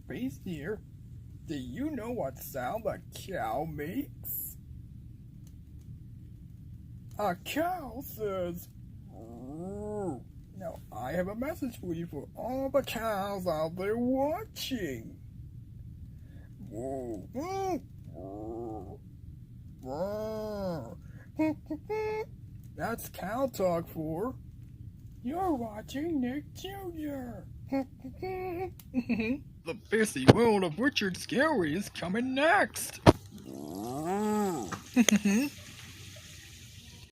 face here. Do you know what sound a cow makes? A cow says, "Moo." Now, I have a message for you for all the cows out there watching. Whoa, whoa, whoa, whoa. That's cow talk for you're watching Nick Jr. The busy world of Richard Scarry is coming next.